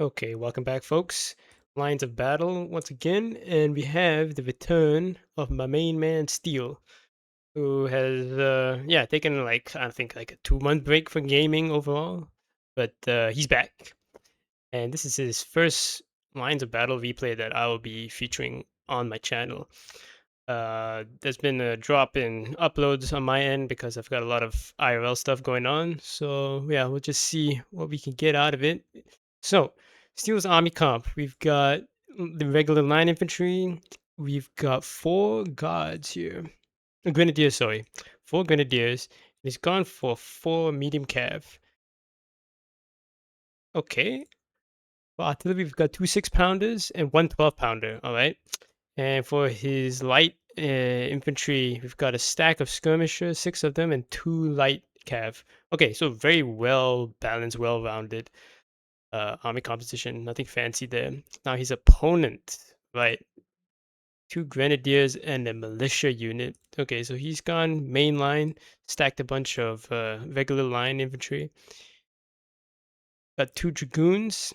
Okay, welcome back, folks. Lines of battle once again, and we have the return of my main man Steel, who has taken like I think like a 2 month break from gaming overall, but he's back, and this is his first Lines of Battle replay that I will be featuring on my channel. There's been a drop in uploads on my end because I've got a lot of IRL stuff going on. So yeah, we'll just see what we can get out of it. So Steel's Army Comp, we've got the regular line infantry. We've got four guards here. Grenadiers, sorry. Four grenadiers. He's gone for four medium cav. Okay. For artillery, we've got two 6 pounders and one 12 pounder. All right. And for his light infantry, we've got a stack of skirmishers, six of them, and two light cav. Okay, so very well balanced, well rounded army composition. Nothing fancy there. Now his opponent, right? Two grenadiers and a militia unit. Okay, so he's gone main line, stacked a bunch of regular line infantry. Got two dragoons.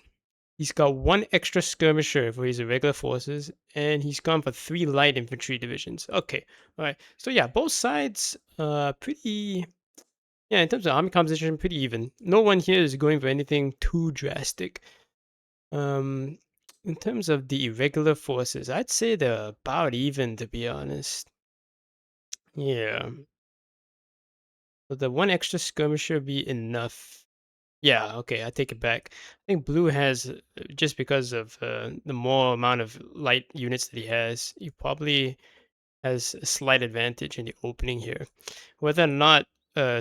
He's got one extra skirmisher for his irregular forces, and he's gone for three light infantry divisions. Okay, all right. So yeah, both sides, pretty. Yeah, in terms of army composition, pretty even. No one here is going for anything too drastic. Um, in terms of the irregular forces, I'd say they're about even, to be honest. Yeah, so the one extra skirmisher be enough. Yeah, okay, I take it back. I think blue has just because of the more amount of light units that he probably has a slight advantage in the opening here. Whether or not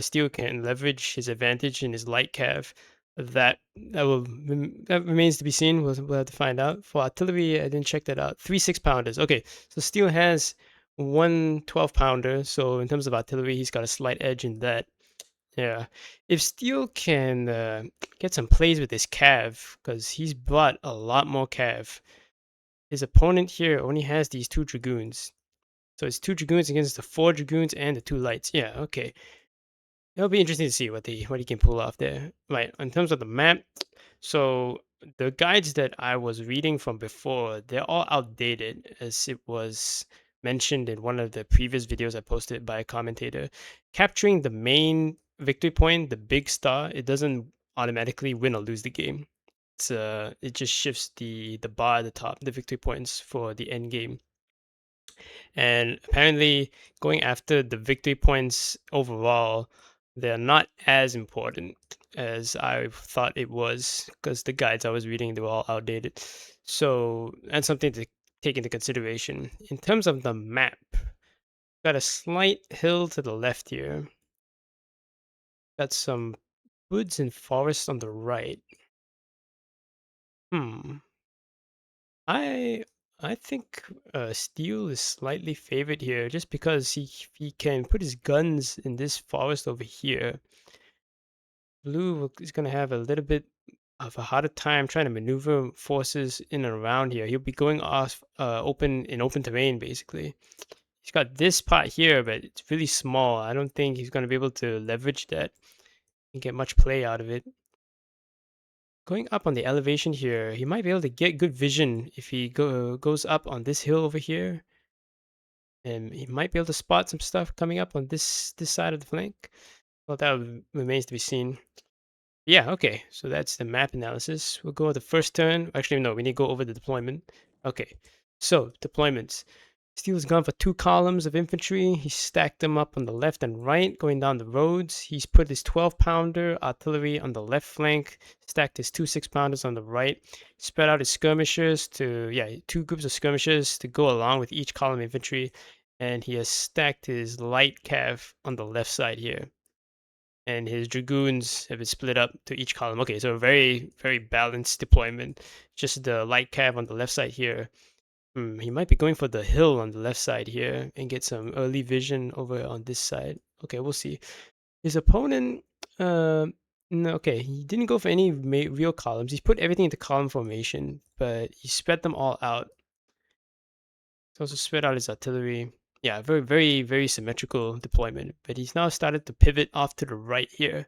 Steel can leverage his advantage in his light cav, that remains to be seen. We'll have to find out. For artillery, I didn't check that out. Three 6 pounders. Okay, so Steel has one 12 pounder. So in terms of artillery, he's got a slight edge in that. Yeah, if Steel can get some plays with his cav, because he's brought a lot more cav. His opponent here only has these two dragoons. So it's two dragoons against the four dragoons and the two lights. Yeah, okay. It'll be interesting to see what he can pull off there. Right. In terms of the map, so the guides that I was reading from before, they're all outdated, as it was mentioned in one of the previous videos I posted by a commentator. Capturing the main victory point, the big star, it doesn't automatically win or lose the game. It just shifts the bar at the top, the victory points for the end game. And apparently, going after the victory points overall, they're not as important as I thought it was because the guides I was reading, they were all outdated. So that's something to take into consideration. In terms of the map, got a slight hill to the left here. Got some woods and forests on the right. Hmm. I I think Steel is slightly favored here just because he can put his guns in this forest over here. Is going to have a little bit of a harder time trying to maneuver forces in and around here. He'll be going off open terrain basically. He's got this part here, but it's really small. I don't think he's going to be able to leverage that and get much play out of it. Going up on the elevation here, he might be able to get good vision if he goes up on this hill over here, and he might be able to spot some stuff coming up on this side of the flank. Well, remains to be seen. Yeah, okay. So that's the map analysis. We'll go with the first turn. Actually, no, we need to go over the deployment. Okay. So deployments. Steele's gone for two columns of infantry. He stacked them up on the left and right, going down the roads. He's put his 12 pounder artillery on the left flank, stacked his two 6 pounders on the right, spread out his skirmishers to, yeah, two groups of skirmishers to go along with each column infantry. And he has stacked his light cav on the left side here. And his dragoons have been split up to each column. Okay, so a very, very balanced deployment. Just the light cav on the left side here. He might be going for the hill on the left side here and get some early vision over on this side. Okay, we'll see. His opponent, no, okay, he didn't go for any real columns. He's put everything into column formation, but he spread them all out. He's also spread out his artillery. Yeah, very, very, very symmetrical deployment. But he's now started to pivot off to the right here.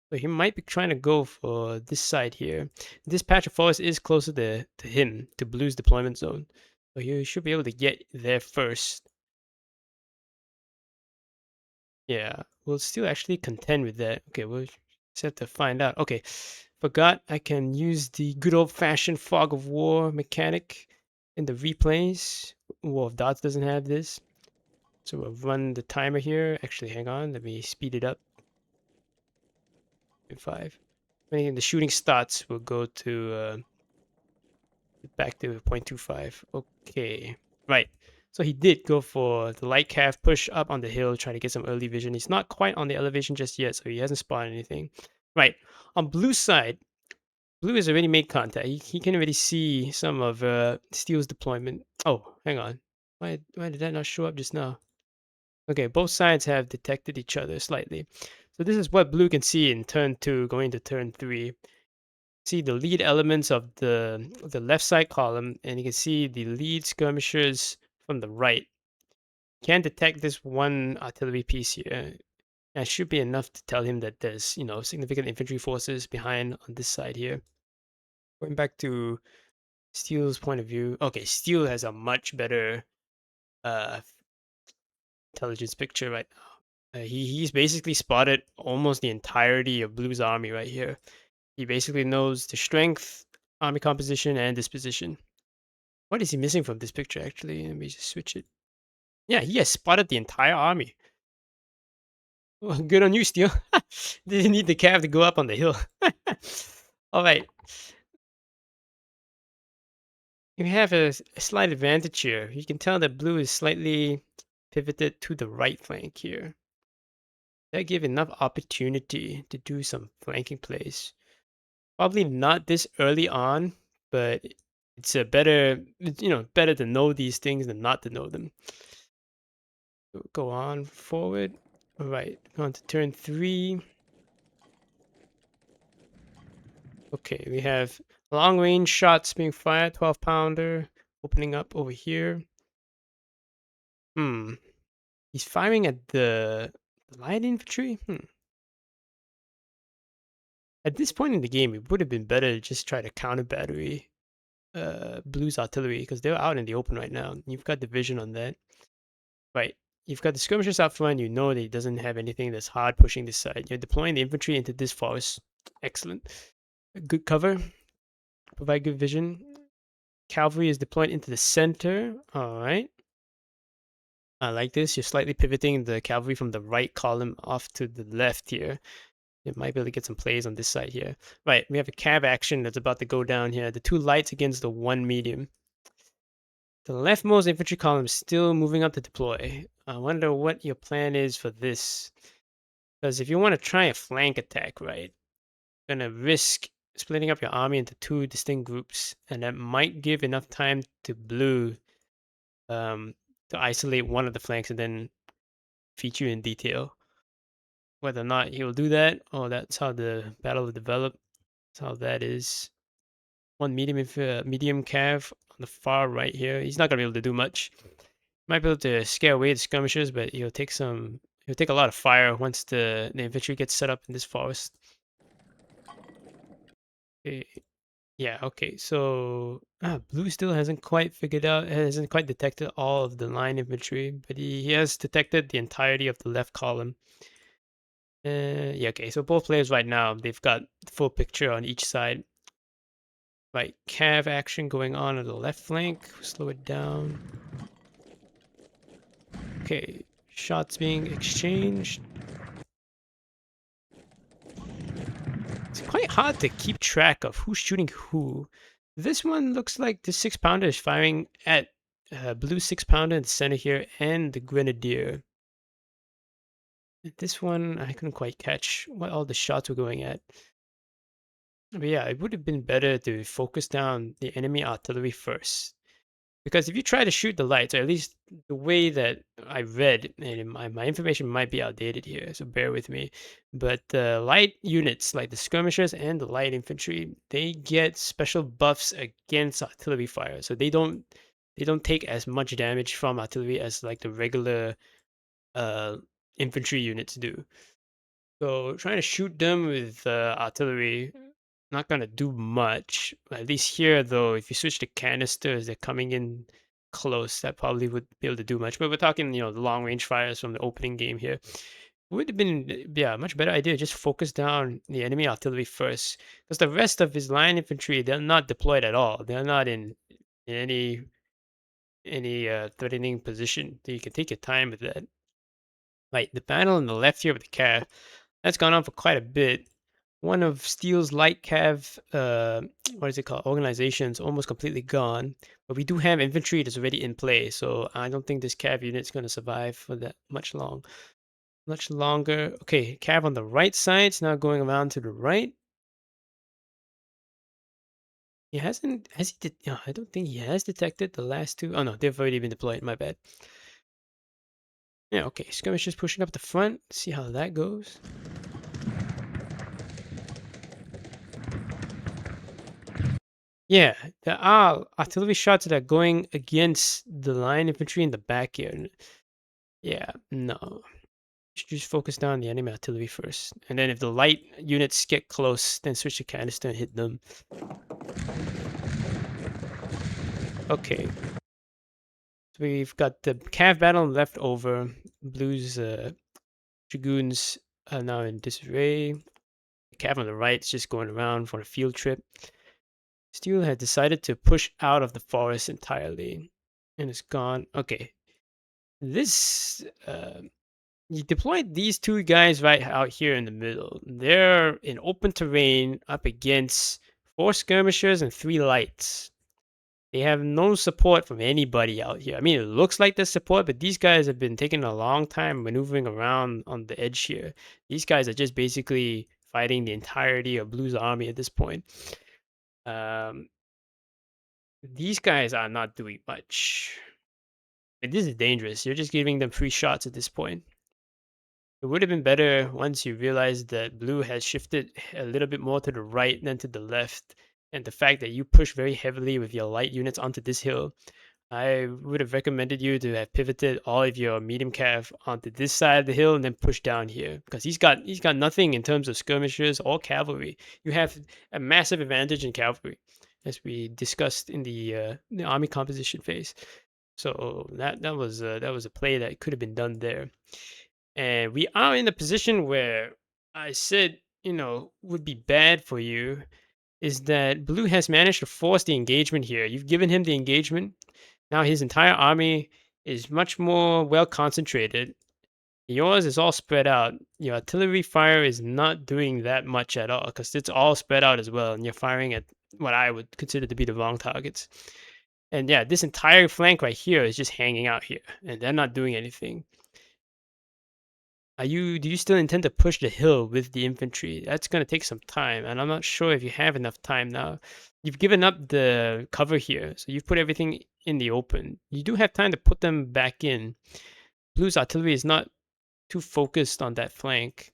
So he might be trying to go for this side here. This patch of forest is closer to him, to Blue's deployment zone. So he should be able to get there first. Yeah, we'll still actually contend with that. Okay, we'll just have to find out. Okay, forgot I can use the good old-fashioned fog of war mechanic in the replays. War of Dots doesn't have this. So we'll run the timer here. Actually, hang on. Let me speed it up. 5. When the shooting starts, we'll go to back to 0.25. Okay, right. So he did go for the light calf, push up on the hill, try to get some early vision. He's not quite on the elevation just yet, so he hasn't spotted anything. Right. On Blue's side, Blue has already made contact. He can already see some of Steel's deployment. Oh, hang on. Why did that not show up just now? Okay, both sides have detected each other slightly. So this is what Blue can see in turn 2 going to turn 3. See the lead elements of the left side column, and you can see the lead skirmishers from the right. Can detect this one artillery piece here. That should be enough to tell him that there's, significant infantry forces behind on this side here. Going back to Steele's point of view. Okay, Steele has a much better uh intelligence picture right now. He's basically spotted almost the entirety of Blue's army right here. He basically knows the strength, army composition, and disposition. What is he missing from this picture, actually? Let me just switch it. Yeah, he has spotted the entire army. Well, good on you, Steel. Didn't need the cav to go up on the hill. All right. You have a slight advantage here. You can tell that Blue is slightly pivoted to the right flank here. That give enough opportunity to do some flanking plays. Probably not this early on, but it's a better to know these things than not to know them. Go on forward. All right, on to turn 3. Okay, we have long range shots being fired, 12 pounder opening up over here. Hmm. He's firing at the light infantry? At this point in the game, it would have been better to just try to counter battery Blue's artillery because they're out in the open right now. You've got the vision on that. Right. You've got the skirmishers out front. You know that he doesn't have anything that's hard pushing this side. You're deploying the infantry into this forest. Excellent. Good cover. Provide good vision. Cavalry is deployed into the center. All right. I like this. You're slightly pivoting the cavalry from the right column off to the left here. You might be able to get some plays on this side here. Right. We have a cav action that's about to go down here. The 2 lights against the 1 medium. The leftmost infantry column is still moving up to deploy. I wonder what your plan is for this. Because if you want to try a flank attack, right, you're going to risk splitting up your army into 2 distinct groups. And that might give enough time to Blue to isolate one of the flanks and then feature in detail. Whether or not he'll do that, that's how the battle will develop. That's how that is. One medium cav on the far right here. He's not going to be able to do much. Might be able to scare away the skirmishers, but he'll take a lot of fire once the infantry gets set up in this forest. Okay. Yeah, okay. So Blue still hasn't quite hasn't quite detected all of the line infantry, but he has detected the entirety of the left column. Yeah, okay. So both players right now, they've got the full picture on each side. Right, cav action going on the left flank. Slow it down. Okay, shots being exchanged. It's quite hard to keep track of who's shooting who. This one looks like the 6-pounder is firing at Blue 6-pounder in the center here and the Grenadier. This one, I couldn't quite catch what all the shots were going at. But yeah, it would have been better to focus down the enemy artillery first. Because if you try to shoot the lights, or at least the way that I read, and my information might be outdated here, so bear with me. But the light units, like the skirmishers and the light infantry, they get special buffs against artillery fire. So they don't take as much damage from artillery as like the regular uh infantry units do. So trying to shoot them with artillery, not gonna do much. At least here, though, if you switch to canisters, they're coming in close. That probably would be able to do much. But we're talking, the long range fires from the opening game here. Would have been, yeah, much better idea. Just focus down the enemy artillery first, because the rest of his line infantry, they're not deployed at all. They're not in any threatening position. So you can take your time with that. Right, the battle on the left here with the cav, that's gone on for quite a bit. One of Steele's light cav, what is it called? Organization's almost completely gone, but we do have infantry that's already in play, so I don't think this cav unit's going to survive for that much longer. Okay, cav on the right side's now going around to the right. He hasn't, has he? I don't think he has detected the last two. Oh no, they've already been deployed. My bad. Yeah, okay. Skirmishers pushing up the front. See how that goes. Yeah, there are artillery shots that are going against the line infantry in the back here. Yeah, no. Should just focus down the enemy artillery first. And then if the light units get close, then switch to canister and hit them. Okay. So we've got the cav battle left over. Blue's dragoons are now in disarray. The cav on the right is just going around for a field trip. Steele had decided to push out of the forest entirely. And it's gone. Okay. This you deployed these two guys right out here in the middle. They're in open terrain up against 4 skirmishers and 3 lights. They have no support from anybody out here. I mean, it looks like there's support, but these guys have been taking a long time maneuvering around on the edge here. These guys are just basically fighting the entirety of Blue's army at this point. Um, these guys are not doing much. And this is dangerous. You're just giving them free shots at this point. It would have been better once you realized that Blue has shifted a little bit more to the right than to the left, and the fact that you push very heavily with your light units onto this hill. I would have recommended you to have pivoted all of your medium cav onto this side of the hill and then push down here, because he's got nothing in terms of skirmishers or cavalry. You have a massive advantage in cavalry, as we discussed in the army composition phase. So that was a play that could have been done there. And we are in a position where I said, would be bad for you, is that Blue has managed to force the engagement here. You've given him the engagement. Now his entire army is much more well concentrated. Yours is all spread out. Your artillery fire is not doing that much at all, because it's all spread out as well, and you're firing at what I would consider to be the wrong targets. And yeah, this entire flank right here is just hanging out here, and they're not doing anything. Do you still intend to push the hill with the infantry? That's going to take some time, and I'm not sure if you have enough time now. You've given up the cover here, so you've put everything in the open. You do have time to put them back in. Blue's artillery is not too focused on that flank.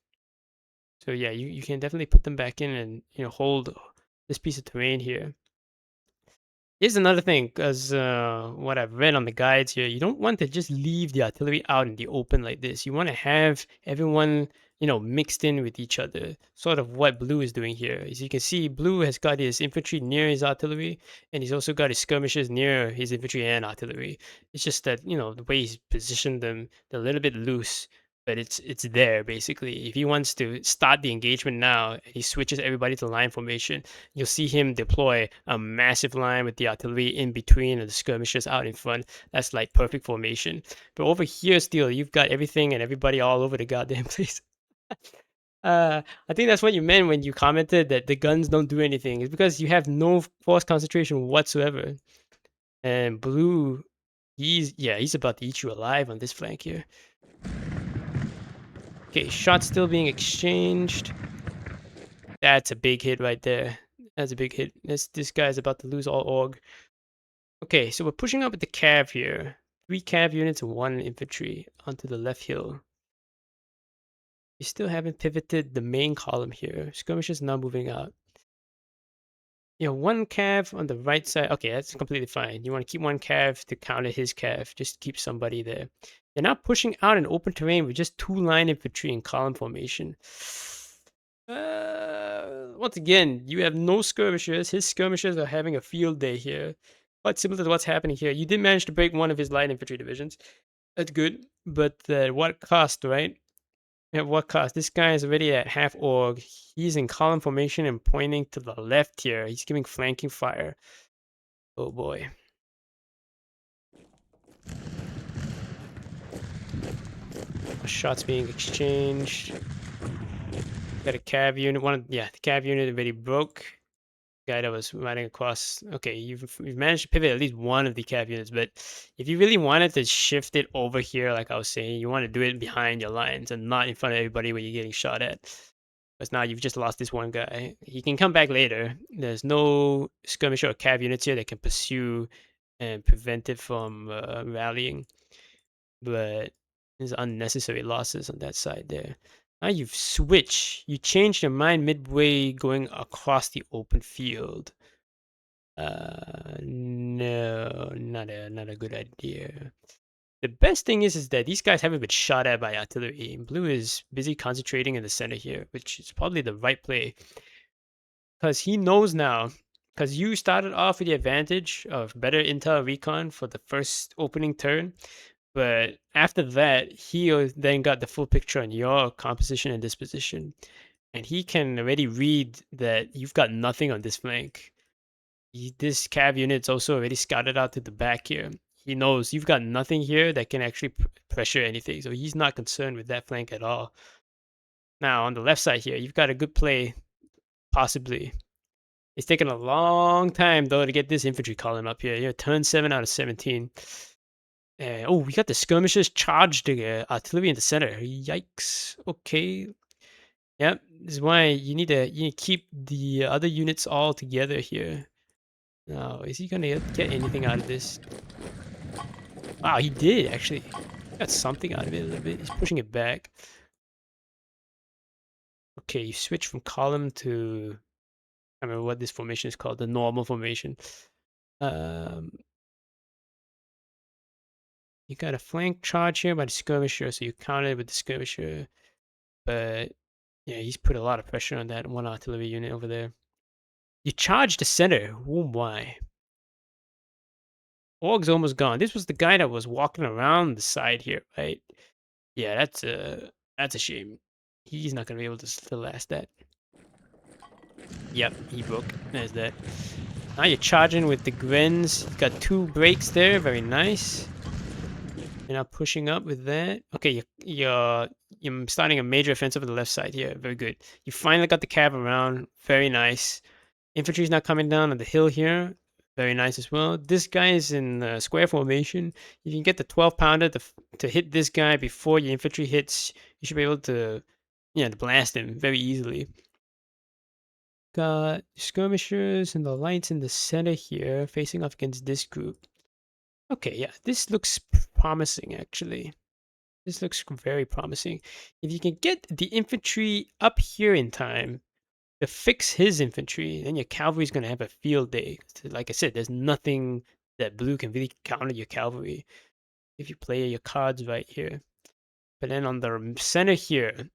So yeah, you can definitely put them back in and hold this piece of terrain here. Here's another thing, because what I've read on the guides here, you don't want to just leave the artillery out in the open like this. You want to have everyone, mixed in with each other. Sort of what Blue is doing here. As you can see, Blue has got his infantry near his artillery, and he's also got his skirmishers near his infantry and artillery. It's just that, the way he's positioned them, they're a little bit loose, but it's there basically. If he wants to start the engagement now, he switches everybody to line formation. You'll see him deploy a massive line with the artillery in between and the skirmishers out in front. That's like perfect formation. But over here, still, you've got everything and everybody all over the goddamn place. I think that's what you meant when you commented that the guns don't do anything. It's because you have no force concentration whatsoever. And Blue, he's about to eat you alive on this flank here. Okay, shots still being exchanged. That's a big hit right there. That's a big hit. This guy's about to lose all org. Okay, so we're pushing up with the cav here. 3 cav units and 1 infantry onto the left hill. We still haven't pivoted the main column here. Skirmishers now moving out. 1 cav on the right side. Okay, that's completely fine. You want to keep 1 cav to counter his cav. Just keep somebody there. They're not pushing out in open terrain with just 2-line infantry in column formation. Once again, you have no skirmishers. His skirmishers are having a field day here. Quite similar to what's happening here. You did manage to break one of his light infantry divisions. That's good. But at what cost, right? At what cost? This guy is already at half org. He's in column formation and pointing to the left here. He's giving flanking fire. Oh boy. Shots being exchanged. Got a cav unit. The cav unit already broke. Guy that was riding across. Okay, you've managed to pivot at least one of the cav units, but if you really wanted to shift it over here, like I was saying, you want to do it behind your lines and not in front of everybody when you're getting shot at. Because now you've just lost this one guy. He can come back later. There's no skirmisher or cav units here that can pursue and prevent it from rallying. But there's unnecessary losses on that side there. Now you've switched. You changed your mind midway going across the open field. No, not a good idea. The best thing is that these guys haven't been shot at by artillery. Blue is busy concentrating in the center here, which is probably the right play. Because he knows now, because you started off with the advantage of better intel recon for the first opening turn. But after that, he then got the full picture on your composition and disposition. And he can already read that you've got nothing on this flank. This cav unit's also already scouted out to the back here. He knows you've got nothing here that can actually pressure anything. So he's not concerned with that flank at all. Now, on the left side here, you've got a good play, possibly. It's taken a long time, though, to get this infantry column up here. Turn 7 out of 17. Oh, we got the skirmishers charged artillery in the center. Yikes. Okay. Yep. This is why you need to keep the other units all together here. Now, is he gonna get anything out of this? Wow, he did actually. Got something out of it a little bit. He's pushing it back. Okay, you switch from column to I don't remember what this formation is called, the normal formation. Um, you got a flank charge here by the skirmisher, so you counter with the skirmisher. But yeah, he's put a lot of pressure on that one artillery unit over there. You charge the center. Oh my. Org's almost gone. This was the guy that was walking around the side here, right? Yeah, that's a shame. He's not gonna be able to last that. Yep, he broke. There's that. Now you're charging with the Grens. You got 2 breaks there. Very nice. You're now pushing up with that. Okay, you're starting a major offensive on the left side here. Very good. You finally got the cav around. Very nice. Infantry's not coming down on the hill here. Very nice as well. This guy is in square formation. If you can get the 12-pounder to hit this guy before your infantry hits, you should be able to, to blast him very easily. Got skirmishers and the lights in the center here, facing off against this group. Okay, yeah, this looks promising actually. This looks very promising. If you can get the infantry up here in time to fix his infantry, then your cavalry's going to have a field day. Like I said, there's nothing that blue can really counter your cavalry if you play your cards right here. But then on the center here,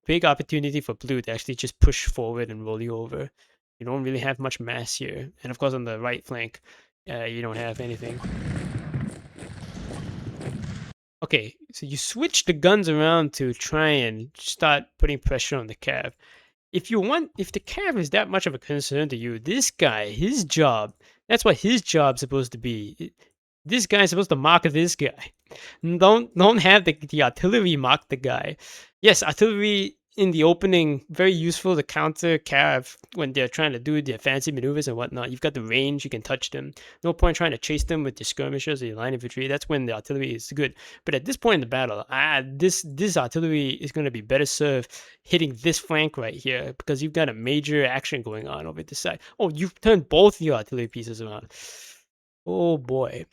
big opportunity for blue to actually just push forward and roll you over. You don't really have much mass here. And of course on the right flank, you don't have anything. Okay, so you switch the guns around to try and start putting pressure on the cav. If the cav is that much of a concern to you, this guy, his job, that's what his job's supposed to be. This guy is supposed to mark this guy. Don't have the artillery mark the guy. Yes, artillery in the opening, very useful to counter cav when they're trying to do their fancy maneuvers and whatnot. You've got the range, you can touch them. No point trying to chase them with your skirmishers or your line infantry. That's when the artillery is good. But at this point in the battle, this artillery is going to be better served hitting this flank right here because you've got a major action going on over this side. Oh, you've turned both your artillery pieces around. Oh boy.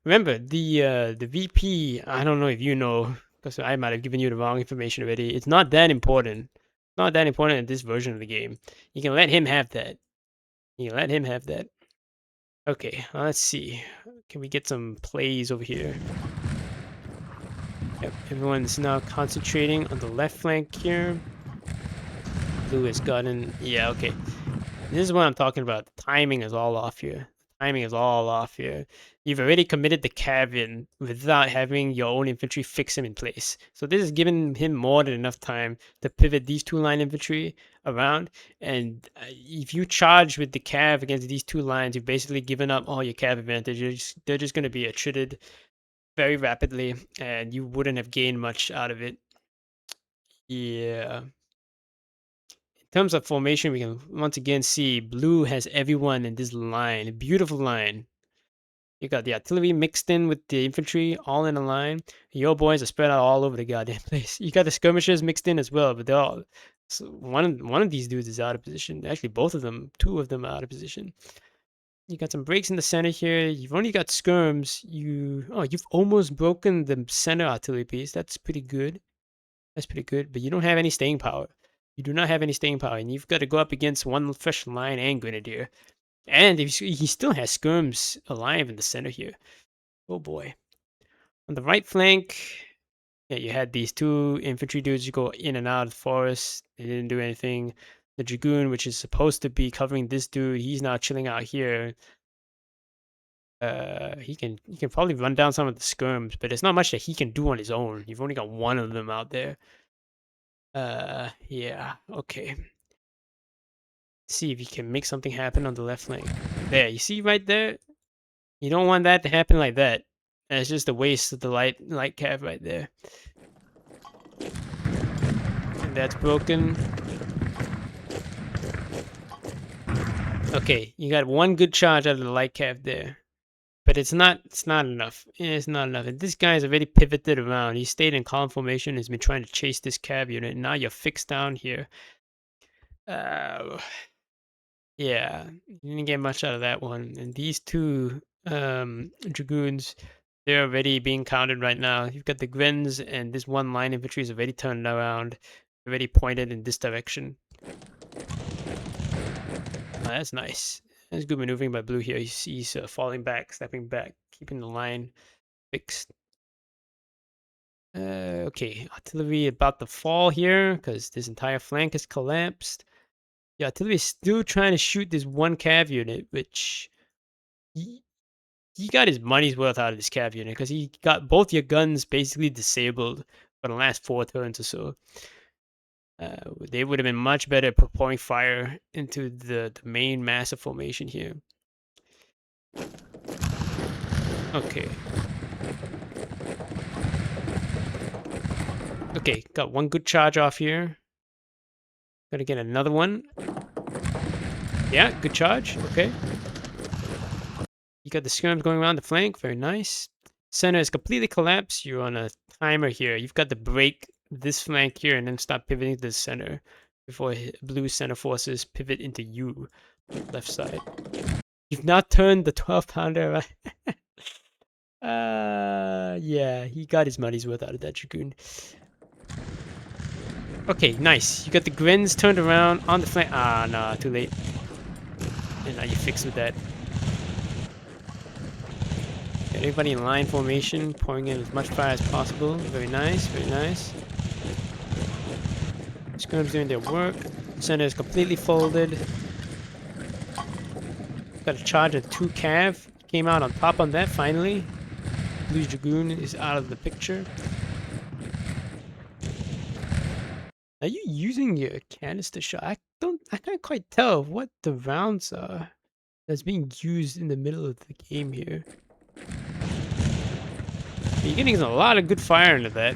Remember, the VP, I don't know if you know, because I might have given you the wrong information already. It's not that important. Not that important in this version of the game. You can let him have that. You can let him have that. Okay, let's see. Can we get some plays over here? Yep, everyone's now concentrating on the left flank here. Blue has gotten, yeah, okay. This is what I'm talking about. The timing is all off here. Timing is all off here. You've already committed the cav in without having your own infantry fix him in place. So this is giving him more than enough time to pivot these two line infantry around. And if you charge with the cav against these two lines, you've basically given up all your cav advantages. They're just going to be attrited very rapidly, and you wouldn't have gained much out of it. Yeah. In terms of formation, we can once again see blue has everyone in this line. A beautiful line. You got the artillery mixed in with the infantry, all in a line. Your boys are spread out all over the goddamn place. You got the skirmishers mixed in as well, but they're all. So one of these dudes is out of position. Actually, both of them, two of them are out of position. You got some breaks in the center here. You've only got skirms. You've almost broken the center artillery piece. That's pretty good. That's pretty good, but you don't have any staying power. You do not have any staying power, and you've got to go up against one fresh line and grenadier. And he still has skirms alive in the center here. Oh boy. On the right flank, yeah, you had these two infantry dudes who go in and out of the forest. They didn't do anything. The dragoon, which is supposed to be covering this dude, he's now chilling out here. He can probably run down some of the skirms, but there's not much that he can do on his own. You've only got one of them out there. Yeah, okay. See if you can make something happen on the left flank. There, you see right there? You don't want that to happen like that. That's just a waste of the light cav right there. And that's broken. Okay, you got one good charge out of the light cav there. But it's not enough. It's not enough. And this guy's already pivoted around. He stayed in column formation, has been trying to chase this cav unit. Now you're fixed down here. Uh Yeah, you didn't get much out of that one. And these two dragoons, they're already being counted right now. You've got the Grens, and this one line infantry is already turned around, already pointed in this direction. Oh, that's nice. That's good maneuvering by blue here. He's falling back, stepping back, keeping the line fixed. Okay, artillery about to fall here because this entire flank has collapsed. The artillery is still trying to shoot this one cav unit, which he got his money's worth out of this cav unit because he got both your guns basically disabled for the last 4 turns or so. They would have been much better at pouring fire into the main massive formation here. Okay. Okay, got one good charge off here. Gotta get another one. Yeah, good charge. Okay. You got the skirms going around the flank. Very nice. Center is completely collapsed. You're on a timer here. You've got to break this flank here and then stop pivoting to the center before blue center forces pivot into you, left side. You've not turned the 12-pounder right. Yeah, he got his money's worth out of that dragoon. Okay, nice. You got the Grens turned around on the flank. Ah, nah, too late. And now you fixed with that. Get everybody in line formation, pouring in as much fire as possible. Very nice, very nice. Skirm's doing their work. Center is completely folded. Got a charge of 2 cav. Came out on top on that finally. Blue Dragoon is out of the picture. Are you using your canister shot? I can't quite tell what the rounds are that's being used in the middle of the game here. You're getting a lot of good fire into that.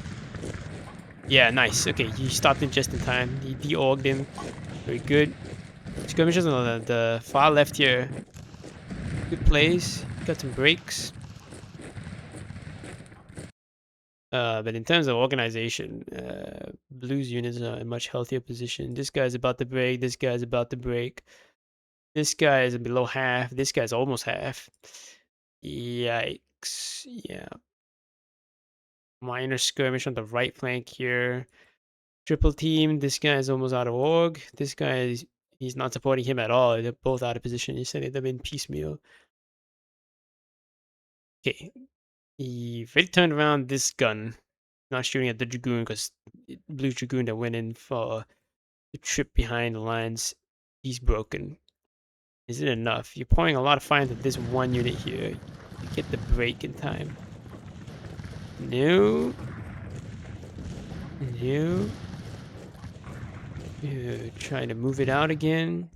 Yeah, nice. Okay, you stopped him just in time. You de-orged him. Very good. Skirmishers on the far left here. Good plays. Got some breaks. But in terms of organization, Blues units are in a much healthier position. This guy's about to break. This guy's about to break. This guy is below half. This guy's almost half. Yikes. Yeah. Minor skirmish on the right flank here. Triple team. This guy is almost out of org. This guy is he's not supporting him at all. They're both out of position. He's sending them in piecemeal. Okay. He already turned around this gun. not shooting at the Dragoon because Blue Dragoon that went in for the trip behind the lines, he's broken. Is it enough? You're pouring a lot of fire into this one unit here. You get the break in time. No. No. Trying to move it out again.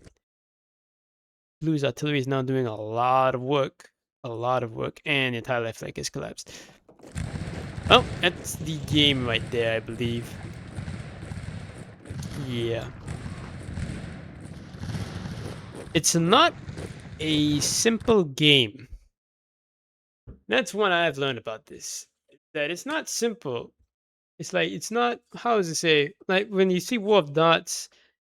Blue's artillery is now doing a lot of work. A lot of work. And the entire left flank is collapsed. Oh, that's the game right there, I believe. Yeah. It's not a simple game. That's one I've learned about this. That it's not simple. It's like it's not, how does it say? Like when you see War of Dots,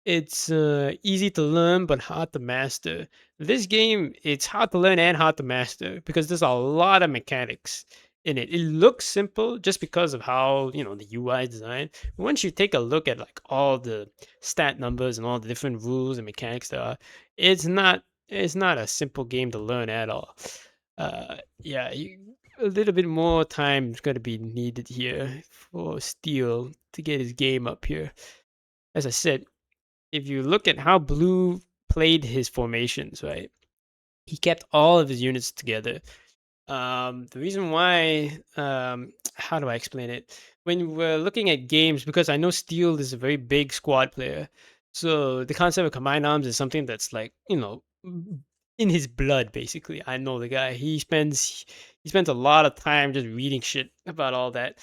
it's easy to learn but hard to master. This game, it's hard to learn and hard to master because there's a lot of mechanics in it. It looks simple just because of how, the UI design. But once you take a look at like all the stat numbers and all the different rules and mechanics there are, it's not it's not a simple game to learn at all. Yeah, a little bit more time is going to be needed here for Steel to get his game up here. As I said, if you look at how Blue played his formations, right? He kept all of his units together. The reason why, how do I explain it? When we're looking at games, because I know Steel is a very big squad player, so the concept of combined arms is something that's like, in his blood, basically. I know the guy. He spends a lot of time just reading shit about all that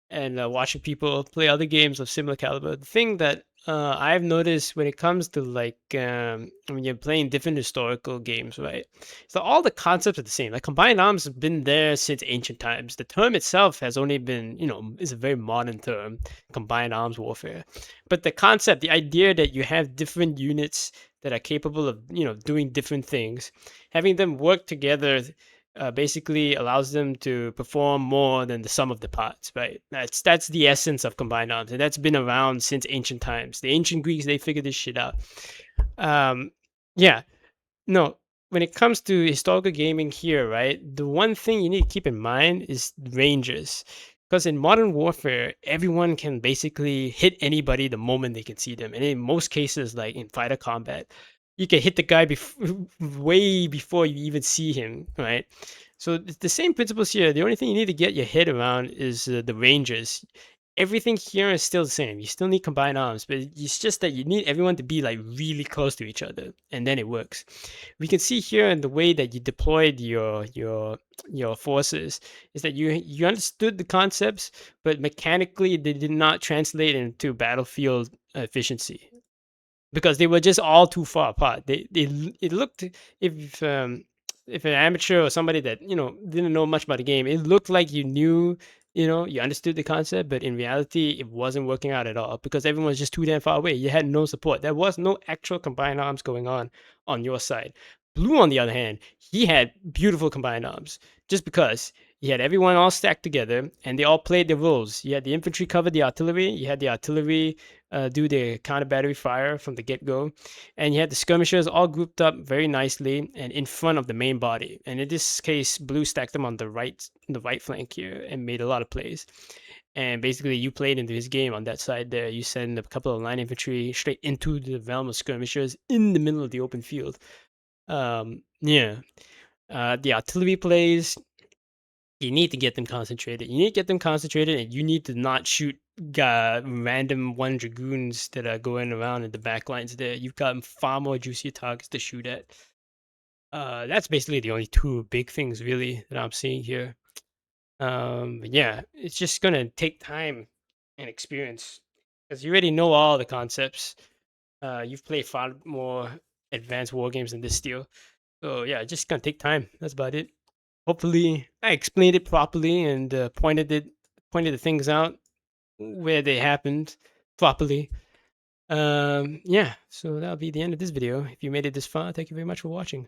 and watching people play other games of similar caliber. The thing that I've noticed when it comes to like when you're playing different historical games, right? So all the concepts are the same. Like combined arms have been there since ancient times. The term itself has only been, is a very modern term, combined arms warfare. But the concept, the idea that you have different units that are capable of, doing different things, having them work together basically allows them to perform more than the sum of the parts, right? That's the essence of combined arms, and that's been around since ancient times. The ancient Greeks, they figured this shit out. Um, yeah, no. When it comes to historical gaming here, right? The one thing you need to keep in mind is ranges. Because in modern warfare, everyone can basically hit anybody the moment they can see them. And in most cases, like in fighter combat, you can hit the guy way before you even see him, right? So it's the same principles here. The only thing you need to get your head around is the ranges. Everything here is still the same. You still need combined arms, but it's just that you need everyone to be like really close to each other, and then it works. We can see here in the way that you deployed your forces is that you understood the concepts, but mechanically they did not translate into battlefield efficiency because they were just all too far apart. It looked, if an amateur or somebody that didn't know much about the game, it looked like you knew, you understood the concept, but in reality, it wasn't working out at all because everyone was just too damn far away. You had no support. There was no actual combined arms going on your side. Blue, on the other hand, he had beautiful combined arms just because he had everyone all stacked together and they all played their roles. You had the infantry cover the artillery. You had the artillery do the counter battery fire from the get go. And you had the skirmishers all grouped up very nicely and in front of the main body. And in this case, Blue stacked them on the right flank here and made a lot of plays. And basically, you played into his game on that side there. You send a couple of line infantry straight into the realm of skirmishers in the middle of the open field. Yeah. The artillery plays, you need to get them concentrated. You need to get them concentrated, and you need to not shoot random one dragoons that are going around in the back lines there. You've got far more juicier targets to shoot at. That's basically the only two big things really that I'm seeing here. Yeah, it's just gonna take time and experience because you already know all the concepts. You've played far more advanced war games than this steel. So yeah, just gonna take time. That's about it. Hopefully, I explained it properly and pointed the things out where they happened properly. Yeah, so that'll be the end of this video. If you made it this far, thank you very much for watching.